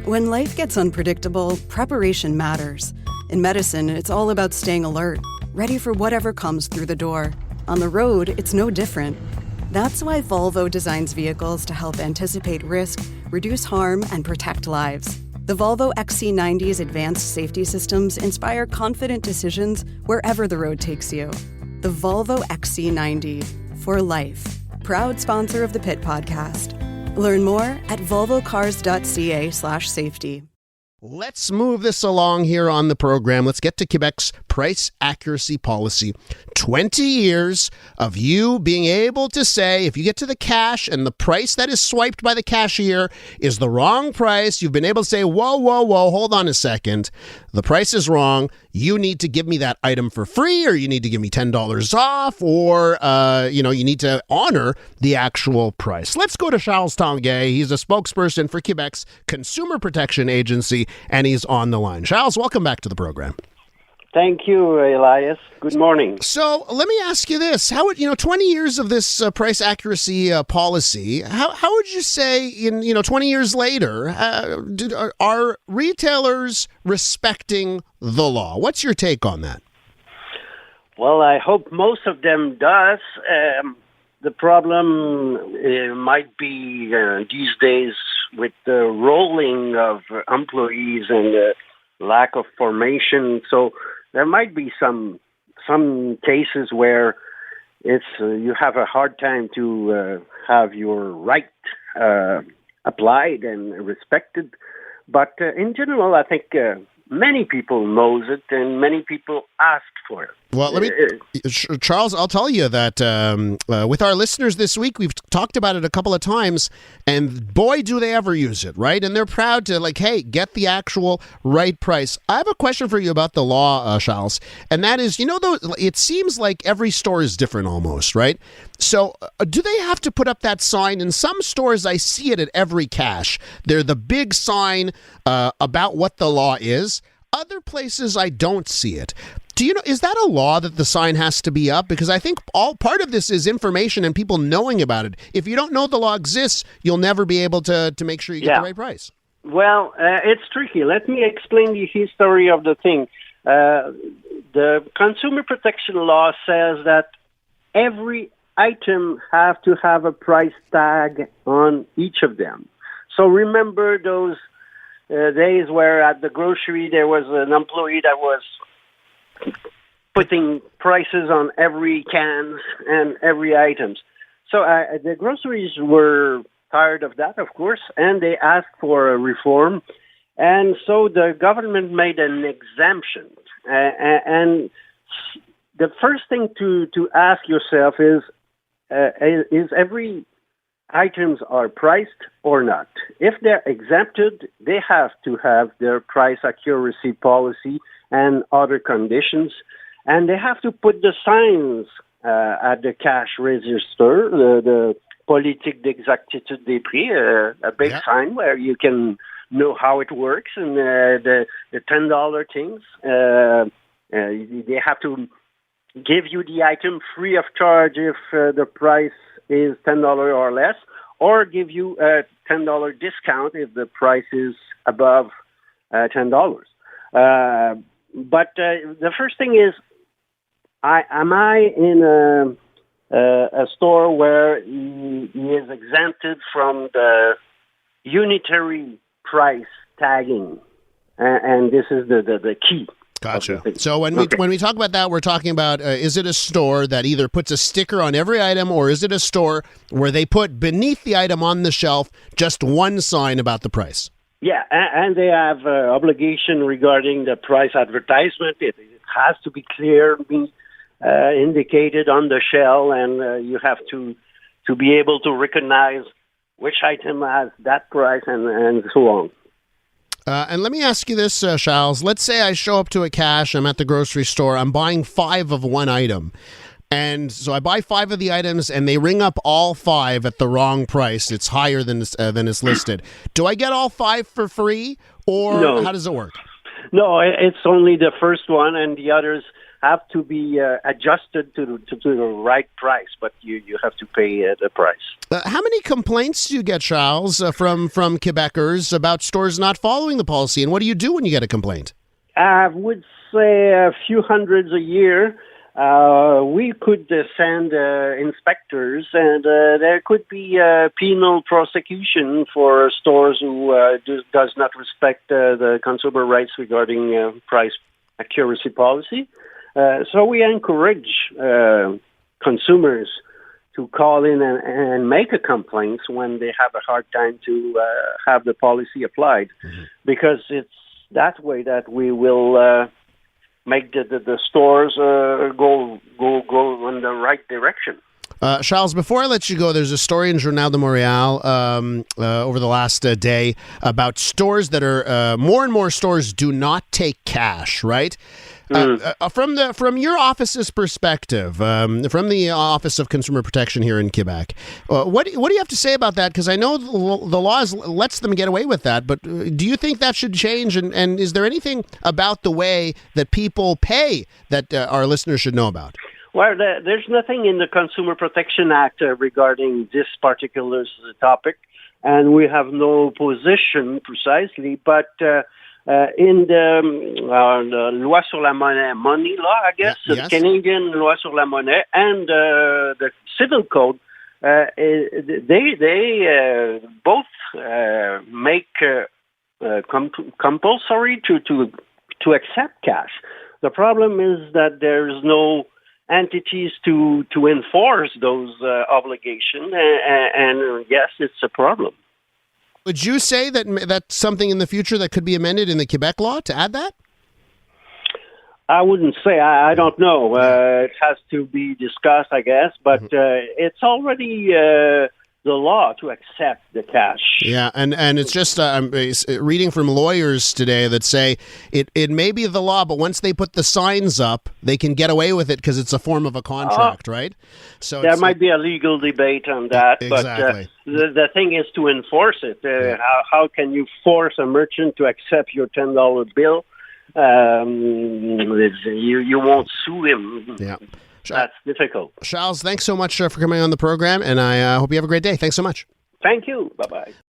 When life gets unpredictable, preparation matters. In medicine, it's all about staying alert, ready for whatever comes through the door. On the road, it's no different. That's why Volvo designs vehicles to help anticipate risk, reduce harm, and protect lives. The Volvo XC90's advanced safety systems inspire confident decisions wherever the road takes you. The Volvo XC90, for life. Proud sponsor of the Pit Podcast. Learn more at volvocars.ca/safety. Let's move this along here on the program. Let's get to Quebec's price accuracy policy. 20 years of you being able to say, if you get to the cash and the price that is swiped by the cashier is the wrong price, you've been able to say, whoa, hold on a second. The price is wrong. You need to give me that item for free, or you need to give me $10 off, or, you need to honor the actual price. Let's go to Charles Tanguay. He's a spokesperson for Quebec's Consumer Protection Agency, and he's on the line. Charles, welcome back to the program. Thank you, Elias. Good morning. So let me ask you this: 20 years of this price accuracy policy, how would you say, 20 years later, are retailers respecting the law? What's your take on that? Well, I hope most of them does. The problem might be these days with the rolling of employees and the lack of formation. So there might be some cases where it's you have a hard time to have your right applied and respected. But in general, I think many people knows it and many people ask for it. Well, Charles, I'll tell you that with our listeners this week, we've talked about it a couple of times, and boy, do they ever use it, right? And they're proud to, hey, get the actual right price. I have a question for you about the law, Charles, and that is, it seems like every store is different almost, right? So do they have to put up that sign? In some stores, I see it at every cash. They're the big sign about what the law is. Other places, I don't see it. Is that a law that the sign has to be up? Because I think all part of this is information and people knowing about it. If you don't know the law exists, you'll never be able to make sure you get the right price. Well, it's tricky. Let me explain the history of the thing. The Consumer Protection Law says that every item have to have a price tag on each of them. So remember those days where at the grocery there was an employee that was putting prices on every can and every items. So the groceries were tired of that, of course, and they asked for a reform. And so the government made an exemption. And the first thing to ask yourself is every items are priced or not? If they're exempted, they have to have their price accuracy policy and other conditions, and they have to put the signs at the cash register, the politique d'exactitude des prix, a big sign where you can know how it works, and the $10 things. They have to give you the item free of charge if the price is $10 or less, or give you a $10 discount if the price is above $10. But the first thing is, am I in a store where he is exempted from the unitary price tagging? And this is the key. Gotcha. So when we talk about that, we're talking about, is it a store that either puts a sticker on every item, or is it a store where they put beneath the item on the shelf just one sign about the price? Yeah, and they have obligation regarding the price advertisement. It has to be clearly indicated on the shelf, and you have to be able to recognize which item has that price and so on. And let me ask you this, Charles. Let's say I show up to a cash, I'm at the grocery store, I'm buying 5 of one item. And so I buy 5 of the items, and they ring up all 5 at the wrong price. It's higher than it's listed. Do I get all 5 for free, or how does it work? No, it's only the first one, and the others have to be adjusted to the right price, but you have to pay the price. How many complaints do you get, Charles, from Quebecers about stores not following the policy, and what do you do when you get a complaint? I would say a few hundreds a year. We could send inspectors, and there could be penal prosecution for stores who does not respect the consumer rights regarding price accuracy policy. So we encourage consumers to call in and make a complaint when they have a hard time to have the policy applied, because it's that way that we will make the stores go in the right direction. Charles, before I let you go, there's a story in Journal de Montréal over the last day about stores that are more and more stores do not take cash, right? From your office's perspective, from the Office of Consumer Protection here in Quebec, what do you have to say about that? Because I know the law lets them get away with that, but do you think that should change? And is there anything about the way that people pay that our listeners should know about? Well, there's nothing in the Consumer Protection Act regarding this particular topic, and we have no position precisely, but in the Loi sur la monnaie, money law, I guess, yes. The Canadian Loi sur la monnaie, and the Civil Code, they both make compulsory to accept cash. The problem is that there's no entities to enforce those obligations, and yes, it's a problem. Would you say that that's something in the future that could be amended in the Quebec law to add that? I wouldn't say. I don't know. It has to be discussed, I guess, but it's already the law to accept the cash. Yeah, and it's just I'm reading from lawyers today that say it may be the law, but once they put the signs up, they can get away with it because it's a form of a contract, right? So there might be a legal debate on that, exactly. But the thing is to enforce it. How can you force a merchant to accept your $10 bill? You won't sue him. Yeah. That's difficult. Charles, thanks so much for coming on the program, and I hope you have a great day. Thanks so much. Thank you. Bye-bye.